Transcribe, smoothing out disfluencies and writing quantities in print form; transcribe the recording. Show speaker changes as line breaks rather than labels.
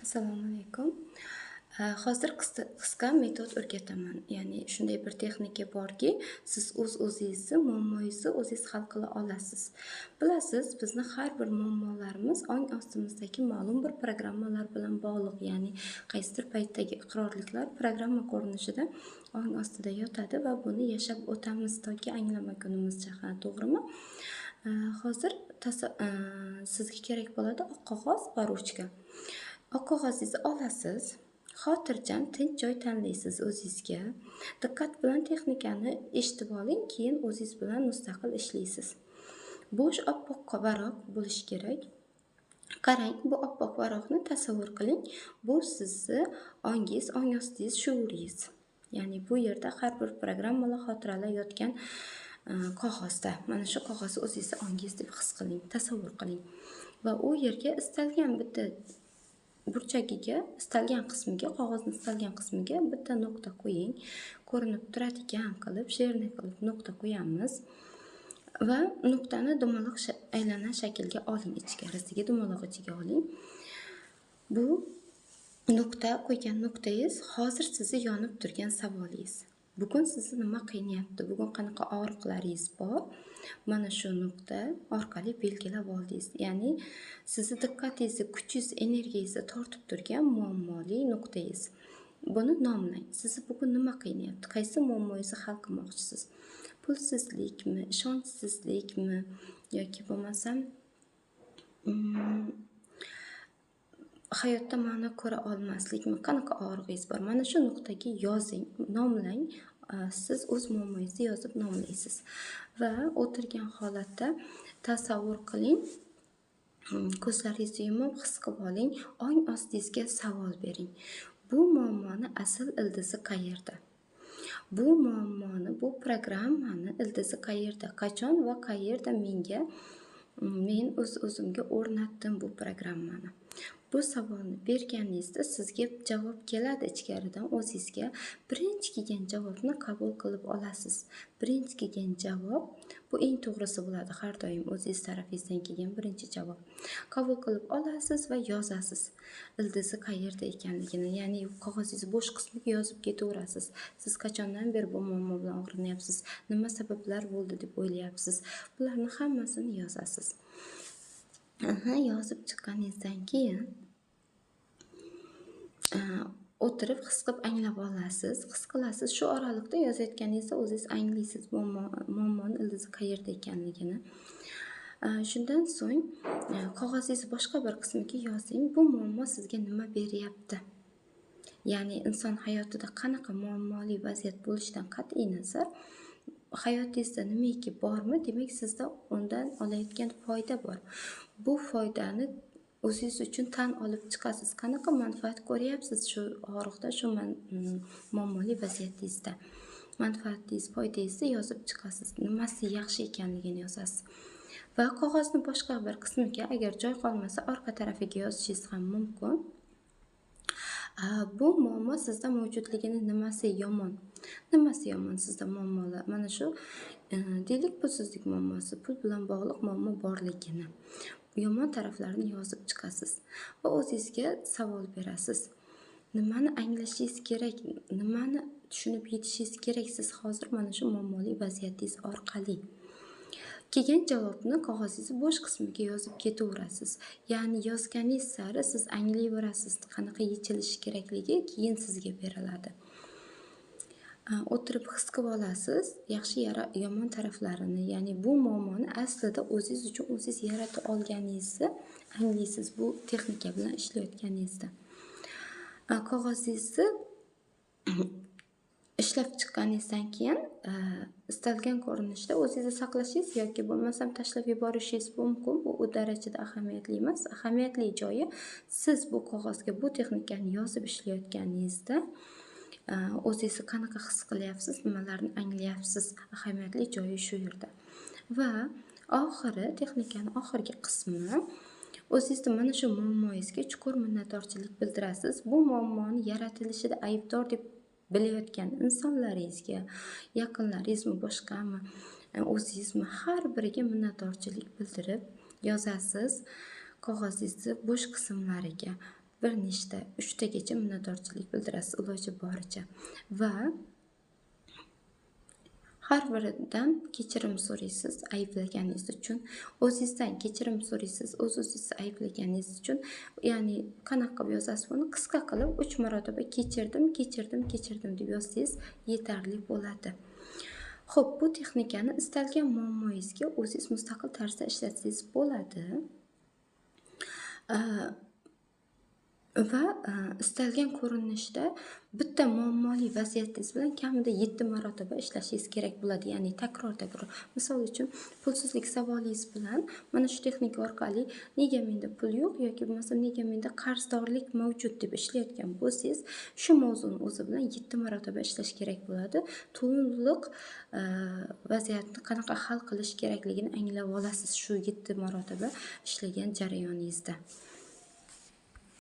Assalomu alaykum. Hozir qisqa metod o'rgataman. Ya'ni shunday bir texnika borki, siz o'z-o'zingizni muammoyingizni o'zingiz hal qila olasiz. Bilasiz, bizni har bir muammolarimiz ong ostimizdagi ma'lum bir programmalar bilan bog'liq. Ya'ni qaysidir paytdagi iqrorliklar programma ko'rinishida ong ostida yotadi va buni yashab o'tamiz toki anglamagunimizcha. To'g'rimi? Hozir sizga kerak bo'ladi oq qog'oz va ruchka. Oq qog'ozingizni olasiz, xotirjam, tinch joy tanlaysiz o'zingizga. Diqqat bilan texnikani eshitib oling, keyin o'zingiz bilan mustaqil ishlaysiz. Bo'sh oppoq varaq bo'lishi kerak. Qarang, bu oppoq varaqni tasavvur qiling. Bu sizni ongingiz, ong ostingiz, shuuringiz. Ya'ni bu yerda har bir programmalar, xotiralar yotgan qog'ozda. Mana shu qog'ozni o'zingizni ongingiz deb his qiling, tasavvur qiling. Va u yerga istalgan bitta burchagiga, istalgan qismiga, qog'ozning istalgan qismiga bitta nuqta qo'ying. Ko'rinib turadigan qilib, sherni qilib nuqta qo'yamiz. Va nuqtani dumaloq aylanan shaklga oling, ichkarisiga dumaloq ichiga oling. Bu nuqta qo'ygan nuqtangiz hozir sizni yonib turgan savolingiz. Bugun sizni nima qiynayapti? Bugun qanaqa og'riqlaringiz bor? Mana shu nuqta orqali belgilab oldingiz. Ya'ni sizni diqqatingizni, kuchingiz, energiyangizni tortib turgan muammoli nuqtangiz. Buni nomlang. Sizni bugun nima qiynayapti? Qaysi muammongizni hal qilmoqchisiz? Pulsizlikmi, ishonchsizlikmi yoki bo'lmasam hayotda ma'no ko'ra olmaslikmi, qanaqa og'rig'ingiz bor? Mana shu nuqtaga yozing, nomlang. Siz o'z muammongizni yozib nomlaysiz va o'tirgan holatda tasavvur qiling. Ko'zlaringizni yumib his qilib oling. Ong ostingizga savol bering. Bu muammoni asl ildizi qayerda? Bu muammoni, bu programmani ildizi qayerda? Qachon va qayerda men o'z-o'zimga o'rnatdim bu programmani? Bu savolni berganingizda sizga javob keladi ichkaridan o'zingizga. Birinchi kelgan javobni qabul qilib olasiz. Birinchi kelgan javob bu eng to'g'risi bo'ladi har doim o'zingiz tarafingizdan kelgan birinchi javob. Qabul qilib olasiz va yozasiz. Ildizi qayerda ekanligini, ya'ni qog'ozingiz bo'sh qismiga yozib ketaverasiz. Siz qachondan beri bu muammo bilan og'rinyapsiz? Nima sabablar bo'ldi deb o'ylayapsiz? Bularni hammasini yozasiz. Yozib chiqqaningizdan keyin o'tirib his qilib anglab olasiz, his qilasiz. Shu oraliqda yozayotganingizda o'zingiz anglaysiz muammoni ildizi qayerda ekanligini. Shundan so'ng qog'ozingizni boshqa bir qismiga yozing. Bu muammo sizga nima beryapti? Ya'ni inson hayotida qanaqa muammoli vaziyat bo'lishidan qat'iy nazar hayotingizda nimaki bormi, demak sizda undan olayotgan foyda bor. Bu foydani o'zingiz uchun tan olib chiqasiz. Qanaqa manfaat ko'ryapsiz shu og'riqda, shu muammoli vaziyatingizda? Manfaatingiz, foydangizni yozib chiqasiz. Nimasi yaxshi ekanligini yozasiz. Va qog'ozni boshqa bir qismiga, agar joy qolmasa, orqa tarafiga yozishingiz ham mumkin. Bu muammo sizda mavjudligini nimasi yomon? Nimasi yomon sizda muammolar? Mana shu deylik pulsizlik muammosi, pul bilan bog'liq muammo borligini. Yomon taraflarini yozib chiqasiz va o'zingizga savol berasiz. Nimani anglashingiz kerak? Nimani tushunib yetishingiz kerak siz hozir mana shu muammoli vaziyatingiz orqali? Kelgan javobni qog'ozingizni bo'sh qismiga yozib ketaverasiz. Ya'ni yozganingiz sari siz anglayverasiz qanaqa yechilishi kerakligi keyin sizga beriladi. O'tirib his qilib olasiz, yaxshi yomon taraflarini, ya'ni bu muammoni aslida o'zingiz uchun o'zingiz yarata olganingizni anglaysiz bu texnika bilan ishlayotganingizda. Qog'ozingizni ishlab chiqqaningizdan keyin istalgan ko'rinishda o'zingizni saqlashingiz yoki bo'lmasam tashlab yuborishingiz mumkin. Bu u darajada ahamiyatli emas. Ahamiyatli joyi siz bu qog'ozga bu texnikani yozib ishlayotganingizda o'zingizni qanaqa his qilyapsiz, nimalarni anglayapsiz? Ahamiyatli joyi shu yerda. Va oxiri, texnikaning oxirgi qismi o'zingizga mana shu muammongizga chuqur minnatdorchilik bildirasiz. Bu muammoni yaratilishida aybdor deb bilayotgan insonlaringizga, yaqinlaringizmi, boshqami, o'zingizmi, har biriga minnatdorchilik bildirib yozasiz qog'ozingizni bo'sh qismlariga. bir nechta 3 tagacha minnatdorchilik bildirasiz iloji boricha va har biridan kechirim so'raysiz ayblaganingiz uchun. O'zingizdan kechirim so'raysiz o'z-o'zingizni ayblaganingiz uchun. Ya'ni qanaqa qilib yozasiz buni? Qisqa qilib 3 marotaba kechirdim deb yozsangiz yetarli bo'ladi. Xo'p, bu texnikani istalgan muammoyingizga o'zingiz mustaqil tarzda ishlatsangiz bo'ladi. Va istalgan ko'rinishda bitta muammoli vaziyatingiz bilan kamida 7 marotaba ishlashingiz kerak bo'ladi. Ya'ni takror. Misol uchun, pulsizlik savolingiz bilan mana shu texnika orqali nega menda pul yo'q yoki bo'lmasam nega menda qarzdorlik mavjud deb ishlayotgan bo'lsangiz, shu mavzuni o'zi bilan 7 marotaba ishlash kerak bo'ladi. To'liq vaziyatni qanaqa hal qilish kerakligini anglab olasiz shu 7 marotaba ishlagan jarayoningizda.